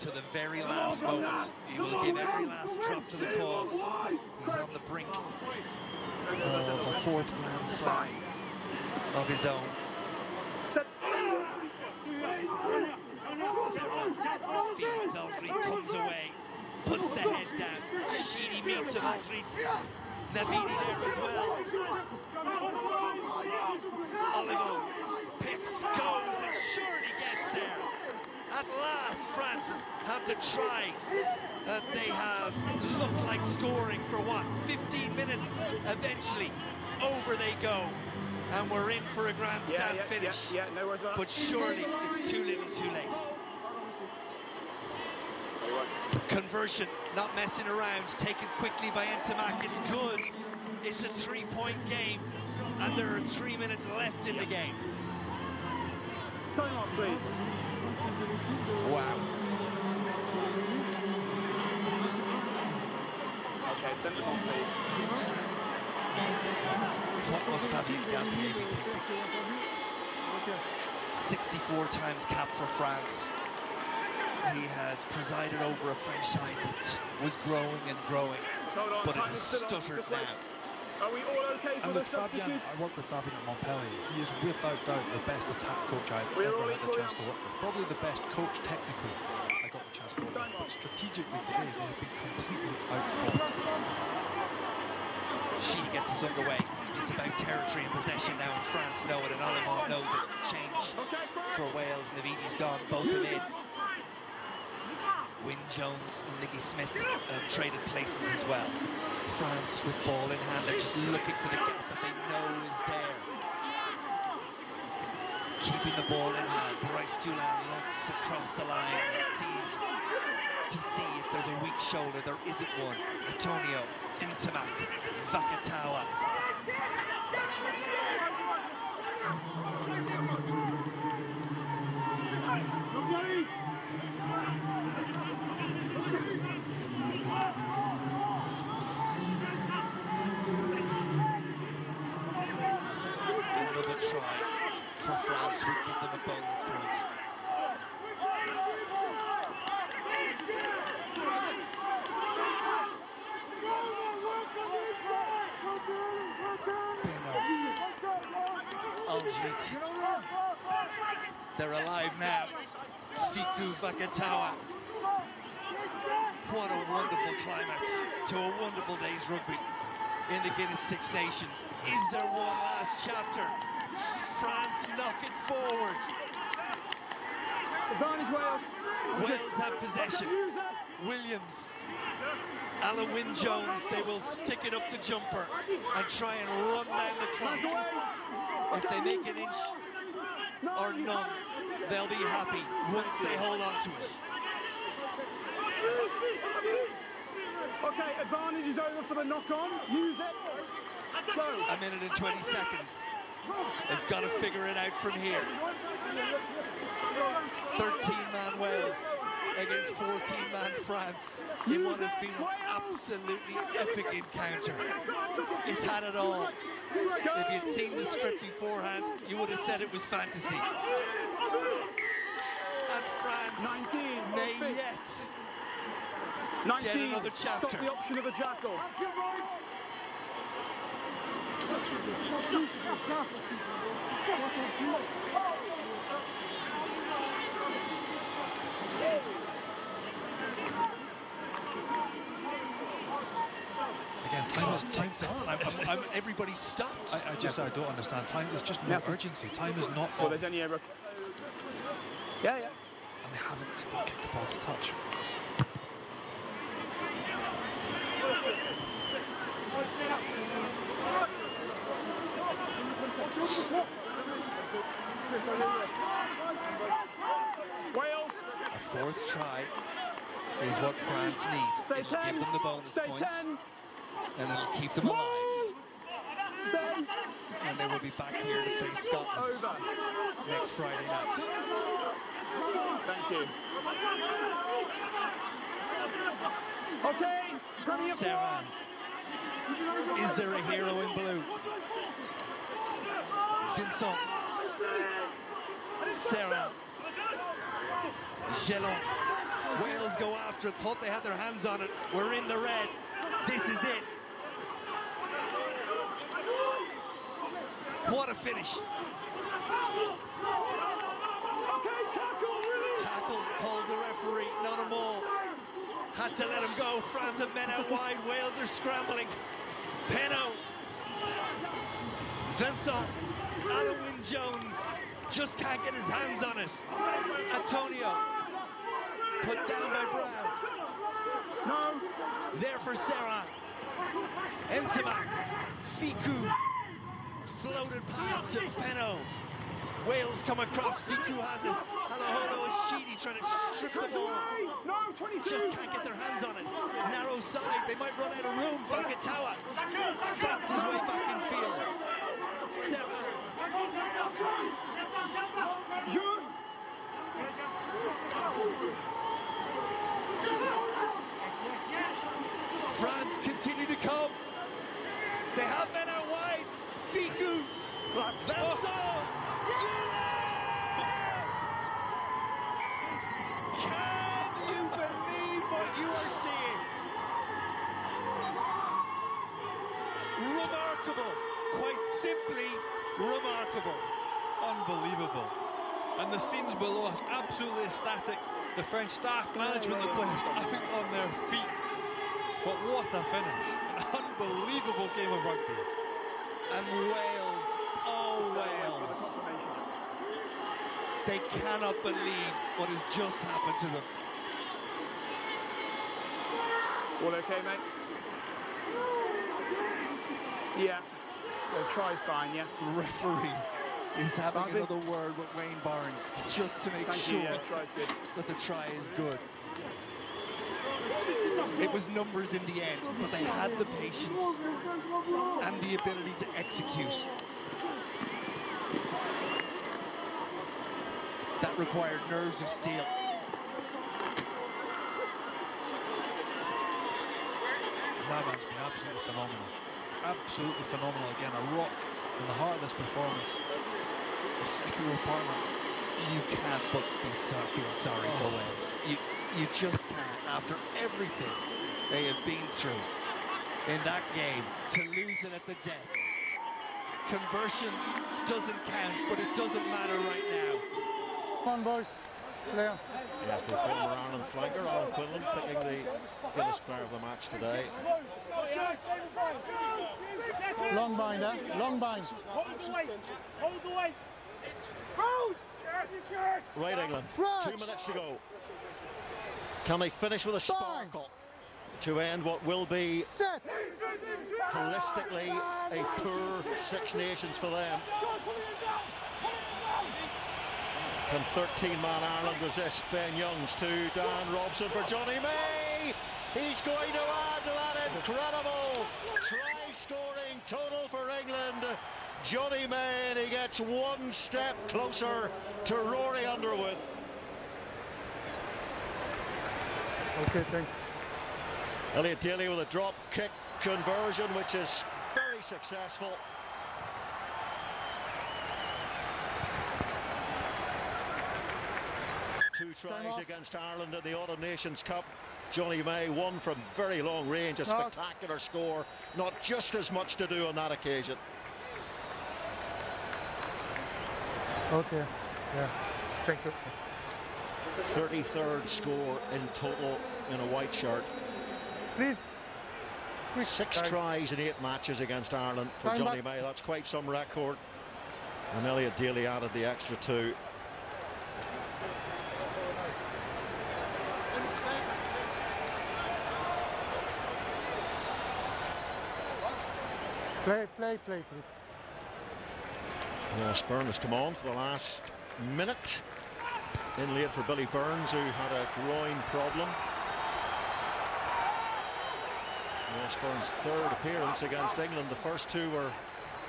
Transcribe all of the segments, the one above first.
to the very last moment. He will give every last drop to the cause. He's on the brink of a fourth Grand Slam of his own. Set. Serra feeds Aldrit, comes away, puts the head down. Sheedy meets him, Aldrit. Navidi there as well. Olivo picks, goes, and surely gets there. At last, France have the try that they have looked like scoring for what, 15 minutes? Eventually, over they go. And we're in for a grandstand finish. No worries about but surely it's too little too late. Conversion, not messing around, taken quickly by Ntamak. It's good. It's a 3-point game, and there are 3 minutes left in the game. Time off, please. Wow. Okay, send them on, please. What must Fabien Galtier be thinking? 64 times cap for France. He has presided over a French side that was growing and growing, but it has stuttered now. Are we all okay for the substitutes? I worked with Fabien at Montpellier. He is without doubt the best attack coach I've ever had the chance to work with. Probably the best coach technically I got the chance to work with. But strategically today, they have been completely outfought. Sheedy gets us underway. It's about territory and possession now, and France know it, and Oliver knows it. Change for Wales. Navidi's gone, both of in. Wyn Jones and Nicky Smith have traded places as well. France with ball in hand, they're just looking for the gap that they know is there. Keeping the ball in hand, Bryce Dulin looks across the line, sees to see if there's a weak shoulder. There isn't one. Antonio, Ntamak, Vakatawa. Another try for France would give them a bonus point. Aldrit. They're alive now. Fickou Vakatawa. What a wonderful climax to a wonderful day's rugby in the Guinness Six Nations. Is there one last chapter? France knock it forward. Advantage Wales. Wales have possession. Williams. Alan Wyn Jones, they will stick it up the jumper and try and run down the clock. If they make an inch or none, they'll be happy once they hold on to it. Okay, advantage is over for the knock-on. Use it. Go. A minute and 20 seconds. They've got to figure it out from here. 13-man Wales against 14-man France in what has been an absolutely epic encounter. It's had it all. If you'd seen the script beforehand, you would have said it was fantasy. And France 19 may yet 19. get another chapter. Stop the option of the jackal. Again, time is everybody's stopped. I don't understand. Time, there's just no urgency. Time is not Well, on. there's only ever... Yeah. And they haven't still kicked the ball to touch. Wales. A fourth try is what France needs. Stay It'll 10. give them the bonus Stay points, 10. and it'll keep them alive. Stay. And they will be back here to face Scotland Over. next Friday night. Thank you. Okay. Premier Serra. Is there a hero in blue? Vincent. Serra. Gelon. Wales go after it, thought they had their hands on it. We're in the red. This is it. What a finish. Okay, tackle, release. Tackle, calls the referee, not a maul. Had to let him go. France and men out wide. Wales are scrambling. Penaud. Vincent. Alwyn Jones just can't get his hands on it. Antonio. Put down by Brown. No. There for Sarah. Ntamak. Ficou. Floated pass to Penaud. Wales come across. Ficou has it. Halaholo and Sheedy trying to strip the ball. No, 22. Just can't get their hands on it. Narrow side. They might run out of room. Fakatawa fights his way back in field. Sarah. France continue to come. They have men out wide. Ficou. Vincent. Can you believe what you are seeing? Remarkable. Quite simply remarkable. Unbelievable. And the scenes below us, absolutely ecstatic. The French staff, management, the players out on their feet. But what a finish. An unbelievable game of rugby. And Wales, oh Wales, they cannot believe what has just happened to them. All okay, mate? Yeah. The try's fine, yeah. Referee is having another word with Wayne Barnes just to make sure try's good. that the try is good. It was numbers in the end, but they had the patience and the ability to execute. That required nerves of steel. That man's been absolutely phenomenal. Absolutely phenomenal again. A rock in the heart of this performance. The second row partner. You can't but feel sorry for Wales. You just can't. After everything they have been through in that game, to lose it at the death. Conversion doesn't count, but it doesn't matter right now. Come on, boys. Play on. Yes, the former Ireland flanker, Alan Quinlan, picking the Guinness player of the match today. Long bind, eh? Long bind. Hold the weight. Hold the weight. Right, England. 2 minutes to go. Can they finish with a sparkle to end what will be Set. holistically a poor Six Nations for them? Can 13-man Ireland resist Ben Youngs to Dan Robson for Johnny May? He's going to add to that incredible try-scoring total for England. Johnny May, and he gets one step closer to Rory Underwood. Okay, thanks. Elliot Daly with a drop kick conversion, which is very successful. Two tries against Ireland in the Autumn Nations Cup. Johnny May won from very long range, a spectacular score. Not just as much to do on that occasion. Okay, yeah, thank you. 33rd score in total in a white shirt. Please. Quick. 6 tries in 8 matches against Ireland for Time Johnny back. May. That's quite some record. And Elliot Daly added the extra 2. Play, please. Ross Byrne has come on for the last minute. In late for Billy Burns, who had a groin problem. Ross Byrne's 3rd appearance against England. The first 2 were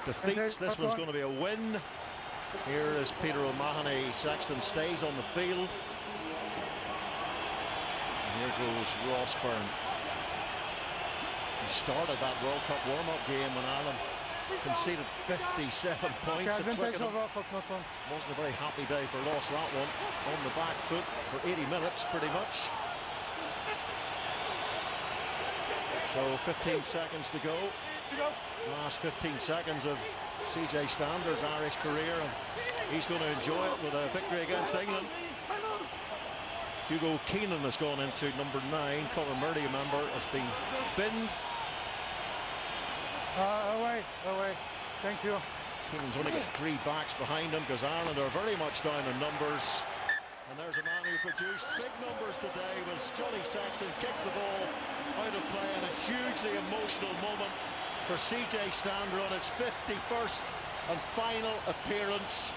defeats. This one's going to be a win. Here is Peter O'Mahony. Sexton stays on the field. And here goes Ross Byrne. He started that World Cup warm-up game when Ireland conceded 57 points at Twickenham. Wasn't a very happy day for Ross, that one. On the back foot for 80 minutes, pretty much. So 15 seconds to go. Last 15 seconds of CJ Stander's Irish career, and he's going to enjoy it with a victory against England. Hugo Keenan has gone into number 9. Conor Murray, a member, has been binned. Away. Thank you. Keenan's only got 3 backs behind him because Ireland are very much down in numbers. And there's a man who produced big numbers today, was Johnny Sexton. Kicks the ball out of play, and a hugely emotional moment for CJ Stander on his 51st and final appearance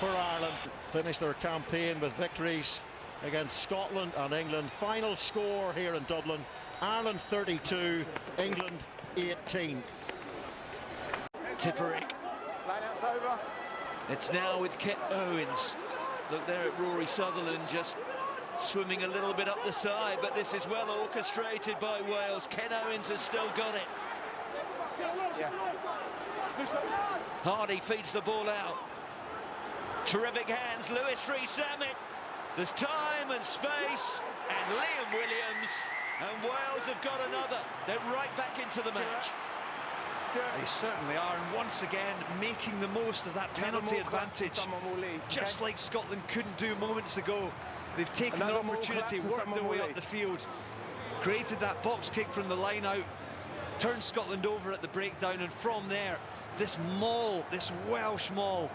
for Ireland. Finished their campaign with victories against Scotland and England. Final score here in Dublin: Ireland 32, England 18. Tipperick. Line-out's over. It's now with Ken Owens. Look there at Rory Sutherland just swimming a little bit up the side, but this is well orchestrated by Wales. Ken Owens has still got it. Yeah. Hardy feeds the ball out. Terrific hands, Lewis Rees-Zammit. There's time and space, and Liam Williams, and Wales have got another. They're right back into the match. They certainly are, and once again making the most of that penalty advantage. Just like Scotland couldn't do moments ago. They've taken their opportunity, worked their way up the field, created that box kick from the line out, turned Scotland over at the breakdown, and from there, this maul, this Welsh maul,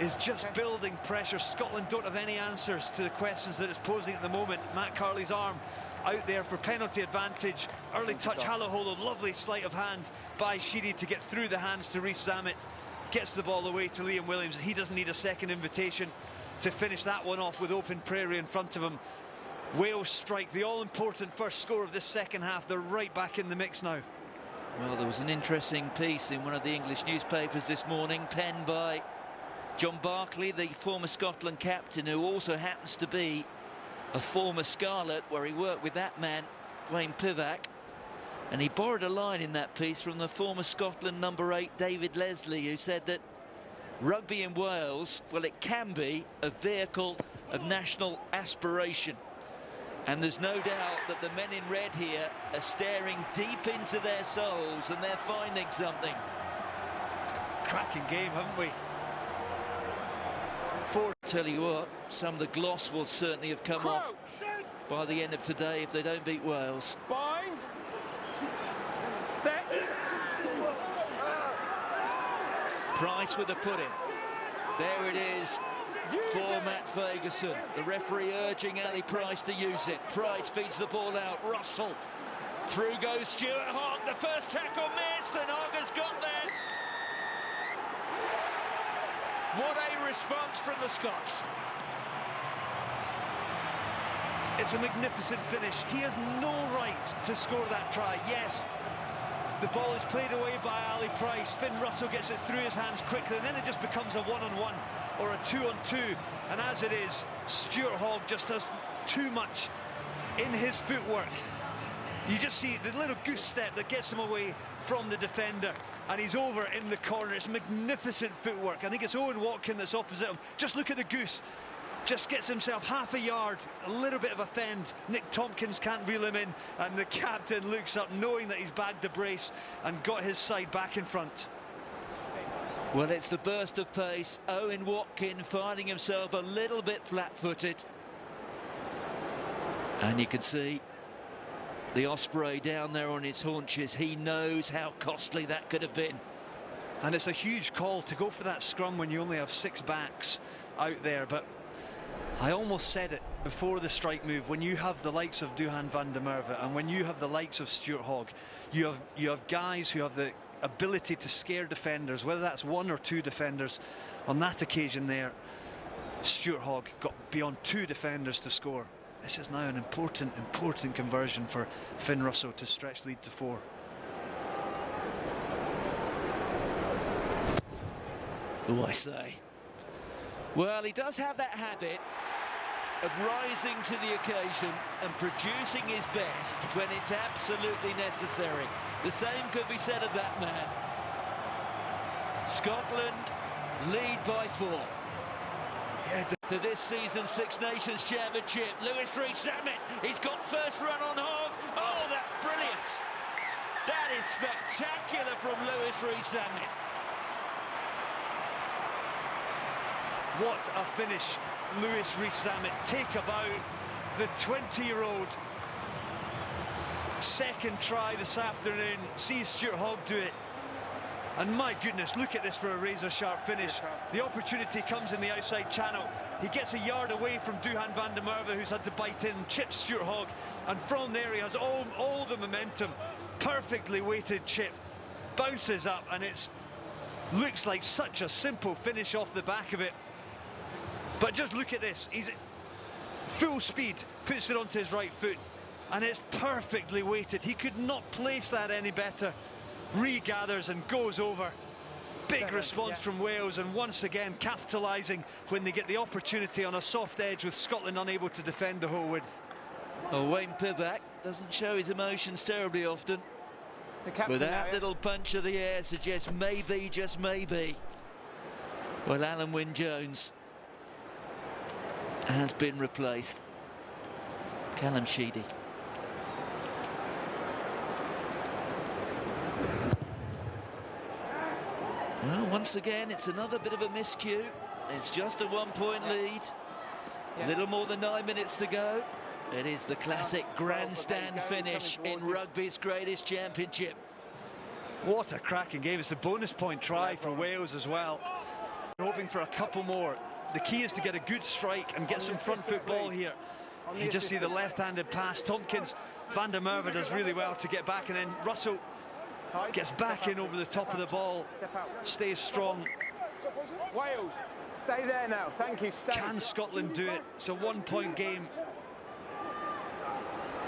is just building pressure. Scotland don't have any answers to the questions that it's posing at the moment. Matt Carley's arm out there for penalty advantage. Early touch, Halaholo, lovely sleight of hand by Sheedy to get through the hands to Rees-Zammit. Gets the ball away to Liam Williams. He doesn't need a second invitation to finish that one off with open prairie in front of him. Wales strike the all-important first score of this second half. They're right back in the mix now. Well, there was an interesting piece in one of the English newspapers this morning, penned by John Barclay, the former Scotland captain, who also happens to be a former Scarlet, where he worked with that man, Wayne Pivac. And he borrowed a line in that piece from the former Scotland number 8, David Leslie, who said that rugby in Wales, well, it can be a vehicle of national aspiration. And there's no doubt that the men in red here are staring deep into their souls, and they're finding something. Cracking game, haven't we? Tell you what, some of the gloss will certainly have come off by the end of today if they don't beat Wales. Bind. Set. Price with the pudding. There it is for Matt Fagerson. The referee urging Ali Price to use it. Price feeds the ball out. Russell. Through goes Stuart Hogg. The first tackle missed, and Hogg has got there. What a response from the Scots. It's a magnificent finish. He has no right to score that try. Yes, the ball is played away by Ali Price. Finn Russell gets it through his hands quickly, and then it just becomes a one-on-one or a two-on-two. And as it is, Stuart Hogg just has too much in his footwork. You just see the little goose step that gets him away from the defender, and he's over in the corner. It's magnificent footwork. I think it's Owen Watkin that's opposite him. Just look at the goose. Just gets himself half a yard, a little bit of a fend. Nick Tompkins can't reel him in, and the captain looks up knowing that he's bagged the brace and got his side back in front. Well, it's the burst of pace. Owen Watkin finding himself a little bit flat-footed. And you can see the Osprey down there on his haunches. He knows how costly that could have been. And it's a huge call to go for that scrum when you only have 6 backs out there. But I almost said it before the strike move. When you have the likes of Duhan van der Merwe and when you have the likes of Stuart Hogg, you have guys who have the ability to scare defenders, whether that's 1 or 2 defenders. On that occasion there, Stuart Hogg got beyond 2 defenders to score. This is now an important conversion for Finn Russell to stretch lead to 4. Oh, I say. Well, he does have that habit of rising to the occasion and producing his best when it's absolutely necessary. The same could be said of that man. Scotland lead by 4. Yeah, for this season's Six Nations Championship. Louis Rees-Zammit, he's got first run on Hogg. Oh, that's brilliant. That is spectacular from Louis Rees-Zammit. What a finish, Louis Rees-Zammit. Take about the 20-year-old. Second try this afternoon, sees Stuart Hogg do it. And my goodness, look at this for a razor-sharp finish. The opportunity comes in the outside channel. He gets a yard away from Duhan van der Merwe, who's had to bite in, chips Stuart Hogg, and from there he has all the momentum. Perfectly weighted chip, bounces up, and it looks like such a simple finish off the back of it. But just look at this, he's full speed, puts it onto his right foot, and it's perfectly weighted. He could not place that any better. Regathers and goes over. Big response from Wales, and once again capitalising when they get the opportunity on a soft edge, with Scotland unable to defend the whole width. Well, Wayne Pivac doesn't show his emotions terribly often, but that little punch of the air suggests maybe, just maybe. Well, Alan Wynne-Jones has been replaced. Callum Sheedy. Well, once again, it's another bit of a miscue. It's just a one-point lead. A little more than 9 minutes to go. It is the classic grandstand finish in rugby's greatest championship. What a cracking game. It's a bonus point try for Wales as well. We're hoping for a couple more. The key is to get a good strike and get some front foot ball here. You just see the left-handed pass. Tompkins, van der Merwe does really well to get back, and then Russell gets back in over the top of the ball, stays strong. Wales, stay there now. Thank you. Stay. Can Scotland do it? It's a one-point game.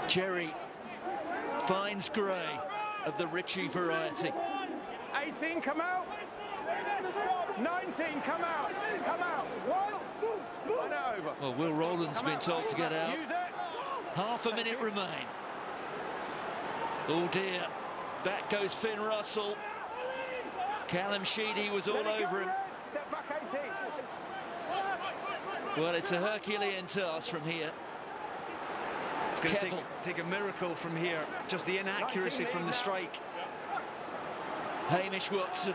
Cherry finds Gray of the Ritchie variety. 18, come out. 19, come out. Come out. Once. Run it over. Well, Will Rowland's been told to get out. Use it. Half a minute remain. Oh dear. Back goes Finn Russell. Callum Sheedy was all over him. Step back, 18. Well, it's a Herculean task from here. It's going to take a miracle from here. Just the inaccuracy from the strike. Hamish Watson.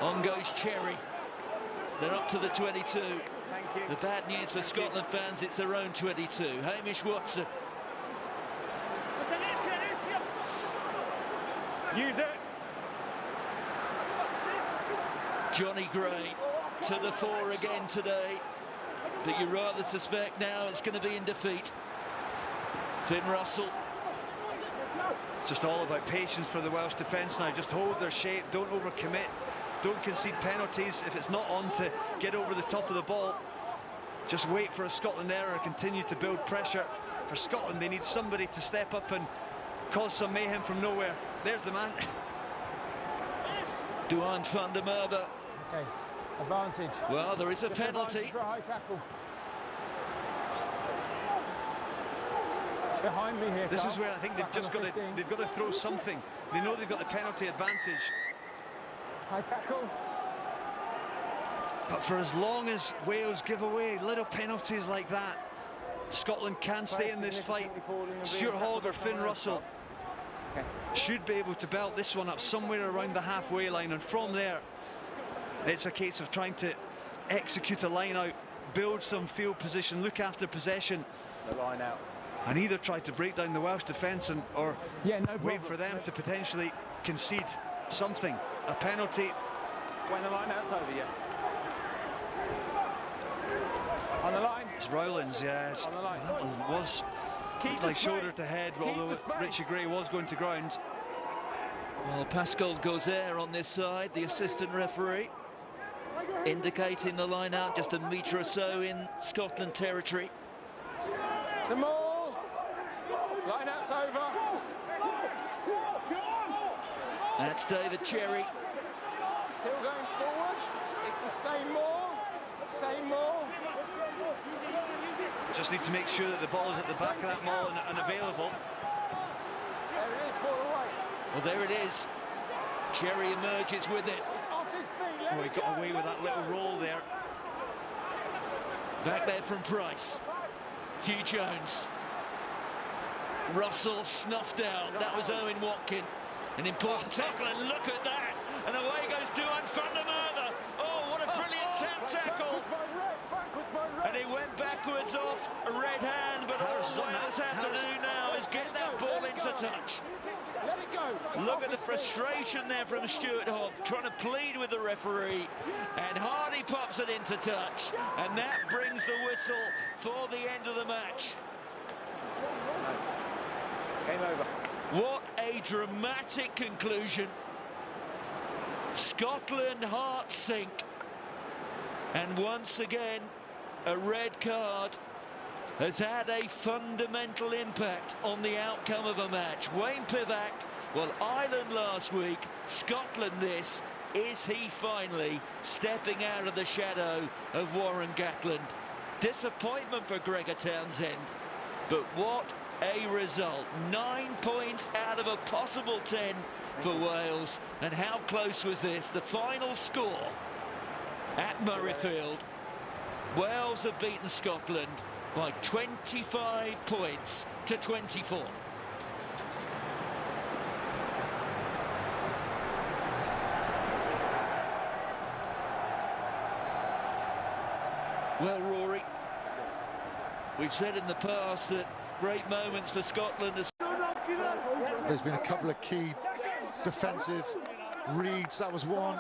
On goes Cherry. They're up to the 22. Thank you. The bad news for Scotland fans, it's their own 22. Hamish Watson. Use it. Johnny Gray to the fore again today, but you rather suspect now it's going to be in defeat. Finn Russell. It's just all about patience for the Welsh defence now. Just hold their shape, don't overcommit, don't concede penalties. If it's not on to get over the top of the ball, just wait for a Scotland error, continue to build pressure. For Scotland, they need somebody to step up and cause some mayhem from nowhere. There's the man. Duhan van der Merwe. Okay, advantage. Well, there is a penalty. High tackle. Behind me here. This is where I think they've just got to throw something. They know they've got the penalty advantage. High tackle. But for as long as Wales give away little penalties like that, Scotland can stay in this fight. Stuart Hogg or Finn Russell should be able to belt this one up somewhere around the halfway line, and from there it's a case of trying to execute a line out, build some field position, look after possession, The line out. and either try to break down the Welsh defence or wait for them to potentially concede something. A penalty. When the line out's over, yeah. On the line. It's Rowlands, yes. On the line. That one was like shoulder to head, although Richie Gray was going to ground. Well, Pascal Gauzer on this side, the assistant referee, indicating the line out just a metre or so in Scotland territory. Some more. Line out's over. That's David Cherry. Still going forward. It's the same more. Same more. Just need to make sure that the ball is at the back of that maul and available. There it is, ball away. Well, there it is. Cherry emerges with it. It's off his feet. Oh, he got away with that little roll there. Back there from Price. Hugh Jones. Russell snuffed out. That was Owen Watkin. An important tackle, and look at that. And away goes Duhan van der Merwe. Oh, what a brilliant tap tackle. And he went backwards off a red hand, but all Wales have to do now is get that ball into touch. Let it go. Look at the frustration there from Stuart Hobb, trying to plead with the referee, and Hardy pops it into touch, and that brings the whistle for the end of the match. Game over. What a dramatic conclusion. Scotland hearts sink, and once again a red card has had a fundamental impact on the outcome of a match. Wayne Pivac, well, Ireland last week, Scotland this. Is he finally stepping out of the shadow of Warren Gatland? Disappointment for Gregor Townsend, but what a result. 9 points out of a possible 10 for Wales. And how close was this? The final score at Murrayfield, Wales have beaten Scotland by 25 points to 24. Well, Rory, we've said in the past that great moments for Scotland. There's been a couple of key defensive reads. That was one.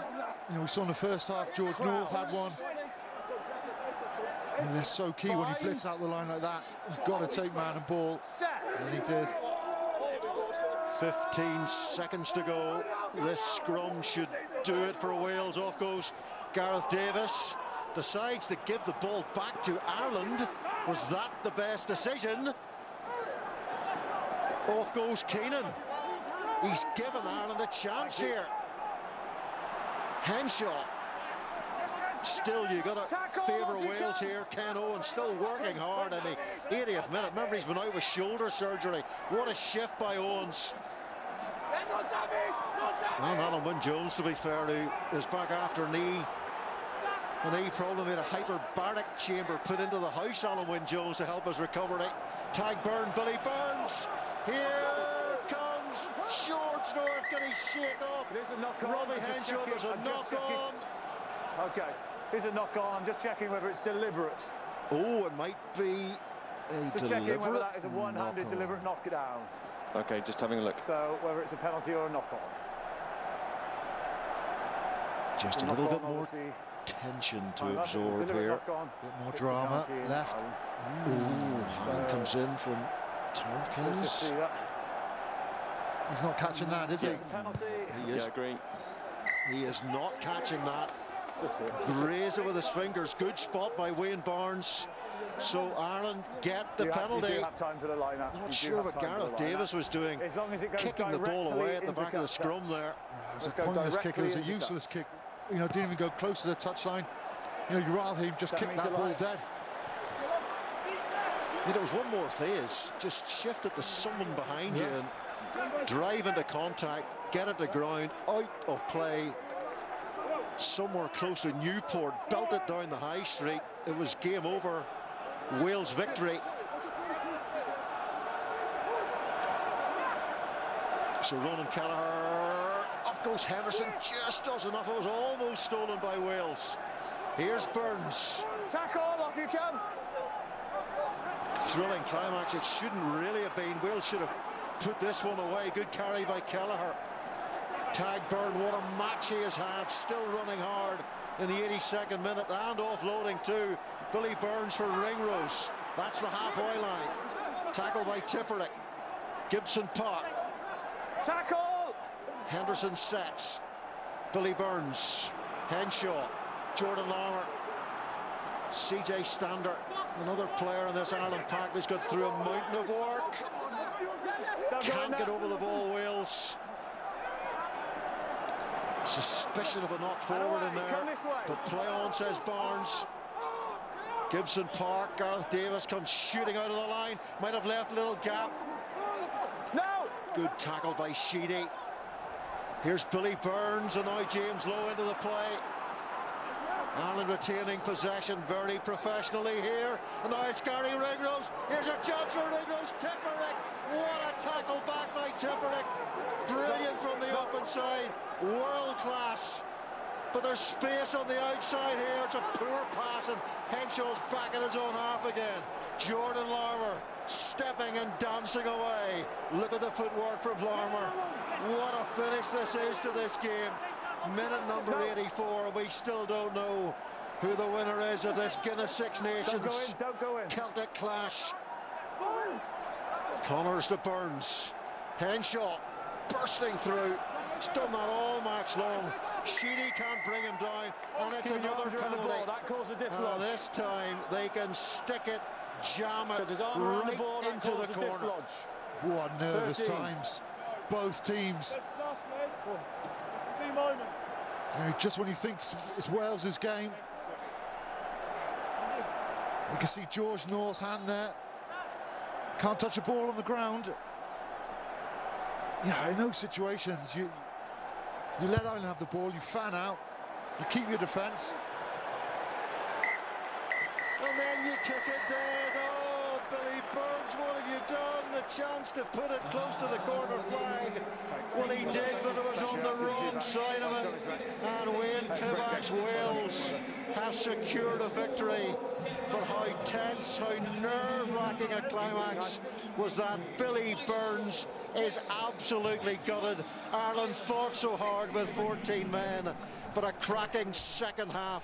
You know, we saw in the first half, George North had one. And they're so key when you blitz out the line like that. You've got to take man and ball, and he did. 15 seconds to go. This scrum should do it for Wales. Off goes Gareth Davis. Decides to give the ball back to Ireland. Was that the best decision? Off goes Keenan. He's given Ireland a chance here. Henshaw. Still, you got to favour Wales here. Ken Owen still working hard in the 80th minute. Remember, he's been out with shoulder surgery. What a shift by Owens. And Alan Wynne-Jones, to be fair, who is back after a knee problem. Made a hyperbaric chamber put into the house, Alan Wynne-Jones, to help his recovery. Tadhg Billy Burns. Here comes George North. Can he shake off? There's a knock on. Robbie Henshaw, there's a knock on. Okay, here's a knock on. I'm just checking whether it's deliberate. Oh, it might be a Just checking whether that deliberate is a one-handed deliberate knockdown. Okay, just having a look. So whether it's a penalty or a knock on. Just a little bit more tension to absorb here. A bit more drama left. Ooh, hand comes in from Tompkins. He's not catching that, is he? It's a penalty. Yeah, agree. He is not catching that. Graze it with his fingers. Good spot by Wayne Barnes. So Ireland get the penalty. You do have time for the line-up. Not sure what Gareth Davis was doing. As long as it goes kicking the ball away at the back of the scrum there. It was a pointless kick. It was a useless kick. You know, didn't even go close to the touchline. You know, you'd rather him just kick that ball dead. There was one more phase. Just shift it to someone behind you and drive into contact, get it to ground, out of play. Somewhere close to Newport, belt it down the high street. It was game over. Wales victory. So Ronan Kelleher, up goes Henderson, just does enough. It was almost stolen by Wales. Here's Burns. Tackle, off you come. Thrilling climax. It shouldn't really have been. Wales should have put this one away. Good carry by Kelleher. Tadhg Burn, what a match he has had. Still running hard in the 82nd minute and offloading too. Billy Burns for Ringrose. That's the halfway line. Tackle by Tipperick. Gibson Park. Tackle! Henderson sets. Billy Burns. Henshaw. Jordan Larmour. CJ Stander. Another player in this Ireland pack who's got through a mountain of work. Can't get over the ball, Wales. Suspicion of a knock forward in there, but play on, says Barnes. Gibson Park, Gareth Davis comes shooting out of the line, might have left a little gap. No! Good tackle by Sheedy. Here's Billy Burns, and now James Lowe into the play. Ireland retaining possession very professionally here. And now it's Gary Ringrose. Here's a chance for Ringrose. Tipuric. What a tackle back by Tipuric. Brilliant from the open side. World class. But there's space on the outside here. It's a poor pass, and Henshaw's back in his own half again. Jordan Larmour stepping and dancing away. Look at the footwork from Larmour. What a finish this is to this game. Minute number 84, we still don't know who the winner is of this Guinness Six Nations Celtic clash. Connors to Burns. Henshaw bursting through. He's done that all match long. Sheedy can't bring him down, and it's another penalty. That caused a dislodge. This time they can stick it, jam it right into the corner. What nervous times, both teams. You know, just when you think it's Wales's game, you can see George North's hand there. Can't touch a ball on the ground. You know, in those situations, you let Ireland have the ball, you fan out, you keep your defence. And then you kick it dead. Oh, Billy Burns, what have you done? The chance to put it close to the corner flag. Well, he did, but it was on the wrong side of it. And Wayne Pivac's Wales have secured a victory. But how tense, how nerve-wracking a climax was that. Billy Burns is absolutely gutted. Ireland fought so hard with 14 men, but a cracking second half.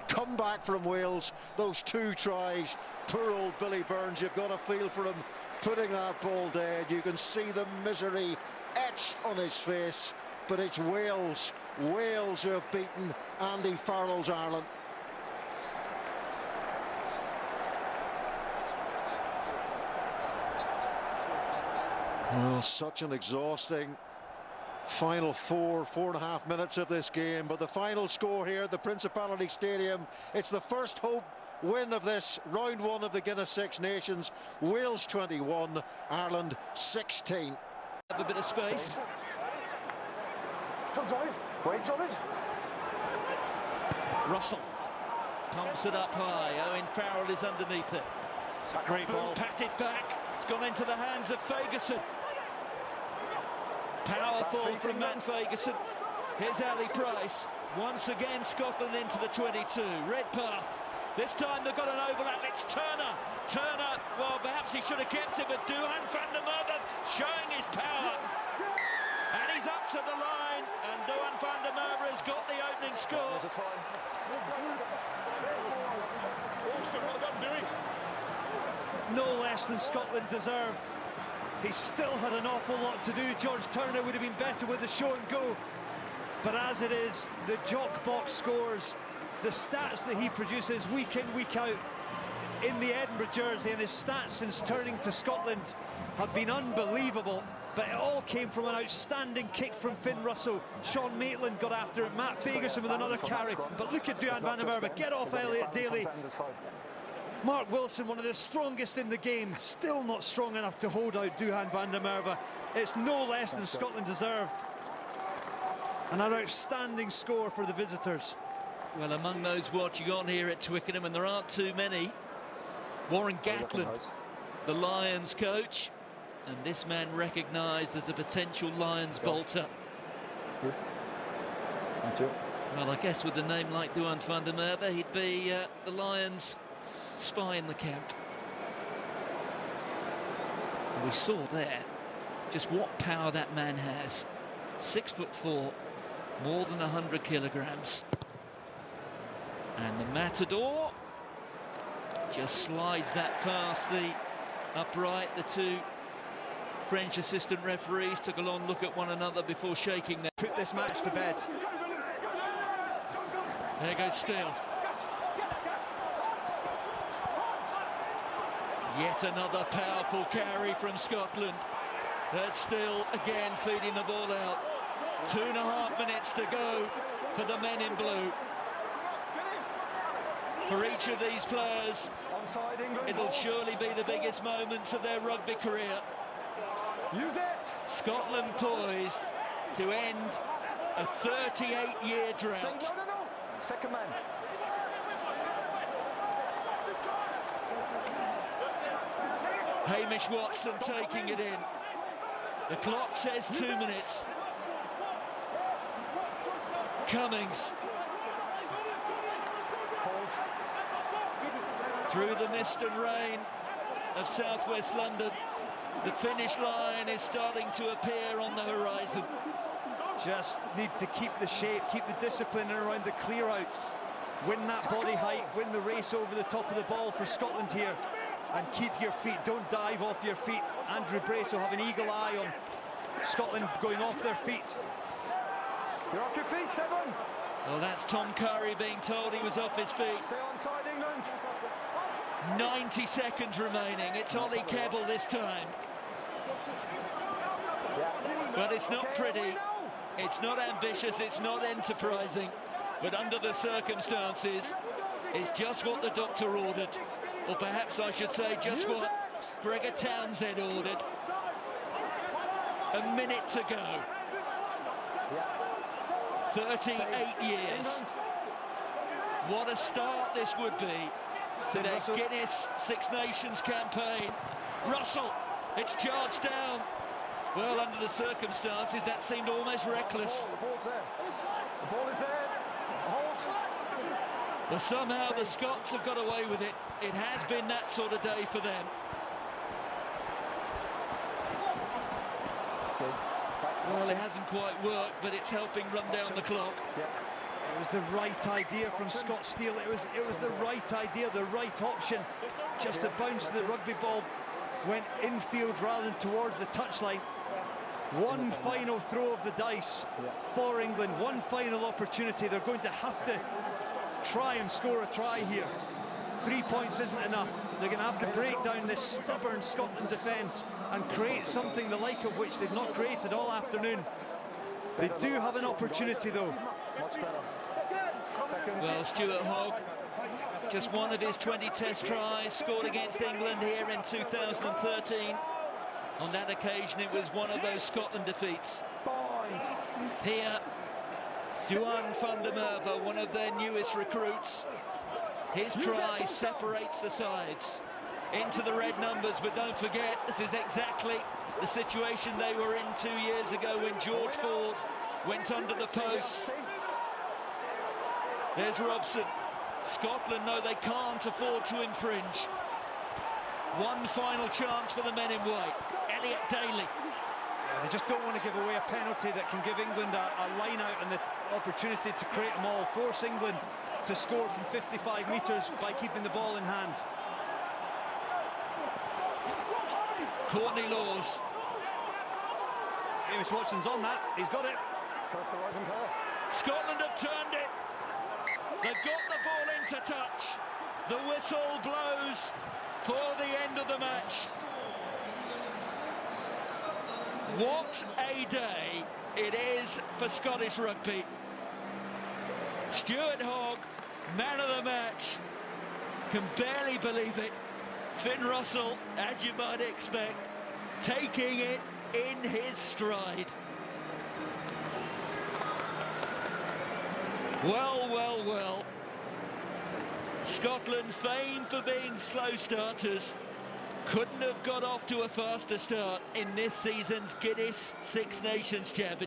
Comeback from Wales, those two tries. Poor old Billy Burns, you've got a feel for him putting that ball dead. You can see the misery etched on his face, but it's Wales who have beaten Andy Farrell's Ireland. Well, such an exhausting final 4.5 minutes of this game, but the final score here at the Principality Stadium, it's the first hope win of this round one of the Guinness Six Nations. Wales 21, Ireland 16. Have a bit of space. Comes on, waits on it. Russell pumps it up high. Owen Farrell is underneath it. Great ball. Packed it back. It's gone into the hands of Fagerson. Powerful from Matt Fagerson. Here's Ali Price. Once again, Scotland into the 22. Redpath. This time they've got an overlap. It's Turner. Turner, well, perhaps he should have kept it, but Duhan van der Merwe showing his power. And he's up to the line, and Duhan van der Merwe has got the opening score. There's a try. Awesome, well done, Dewey. No less than Scotland deserve. He still had an awful lot to do. George Turner would have been better with the show and go. But as it is, the Jock Box scores, the stats that he produces week in, week out in the Edinburgh jersey, and his stats since turning to Scotland have been unbelievable. But it all came from an outstanding kick from Finn Russell. Sean Maitland got after it. Matt Fagerson with another carry. But look at Duhan van der Merwe. Get off Elliot Daly. Mark Wilson, one of the strongest in the game, still not strong enough to hold out Duhan van der Merwe. It's no less than Scotland deserved. And an outstanding score for the visitors. Well, among those watching on here at Twickenham, and there aren't too many, Warren Gatland, the Lions coach, and this man recognised as a potential Lions bolter. Well, I guess with a name like Duhan van der Merwe, he'd be the Lions' spy in the camp. And we saw there just what power that man has. 6'4", more than 100 kilograms. And the Matador just slides that past the upright. The two French assistant referees took a long look at one another before shaking their... Put this match to bed. There goes Steele. Yet another powerful carry from Scotland. That's Steele again feeding the ball out. 2.5 minutes to go for the men in blue. For each of these players, it'll surely be the biggest moments of their rugby career. Use it! Scotland poised to end a 38-year drought. No. Second man. Hamish Watson taking it in. The clock says 2 minutes. Cummings. Through the mist and rain of southwest London, the finish line is starting to appear on the horizon. Just need to keep the shape, keep the discipline around the clear-outs. Win that body height, win the race over the top of the ball for Scotland here. And keep your feet, don't dive off your feet. Andrew Brace will have an eagle eye on Scotland going off their feet. You're off your feet, Seven. Well, that's Tom Curry being told he was off his feet. Stay onside, England. 90 seconds remaining. It's Ollie Kebble this time. But it's not pretty. It's not ambitious. It's not enterprising. But under the circumstances, it's just what the doctor ordered. Or perhaps I should say just what Gregor Townsend ordered. A minute to go. 38 years. What a start this would be to their Guinness Six Nations campaign. Russell, it's charged down. Well, under the circumstances, that seemed almost reckless. The ball's there. The ball is there. Hold. But somehow the Scots have got away with it. It has been that sort of day for them. Well, it hasn't quite worked, but it's helping run down the clock. It was the right idea from Scott Steele. It was the right idea, the right option. Just the bounce of the rugby ball went infield rather than towards the touchline. One final throw of the dice for England. One final opportunity. They're going to have to try and score a try here. 3 points isn't enough. They're going to have to break down this stubborn Scotland defence and create something the like of which they've not created all afternoon. They do have an opportunity though. Well, Stuart Hogg, just one of his 20 test tries, scored against England here in 2013. On that occasion, it was one of those Scotland defeats. Here, Duan van der Merwe, one of their newest recruits. His try separates the sides into the red numbers, but don't forget, this is exactly the situation they were in 2 years ago when George Ford went under the posts. There's Robson. Scotland know they can't afford to infringe. One final chance for the men in white. Elliot Daly. Yeah, they just don't want to give away a penalty that can give England a line out and the opportunity to create them all. Force England to score from 55 metres by keeping the ball in hand. Courtney Laws. Hamish Watson's on that. He's got it. Scotland have turned it. They've got the ball into touch. The whistle blows for the end of the match. What a day it is for Scottish rugby. Stuart Hogg, man of the match, can barely believe it. Finn Russell, as you might expect, taking it in his stride. Well, well, well. Scotland, famed for being slow starters, couldn't have got off to a faster start in this season's Guinness Six Nations Championship.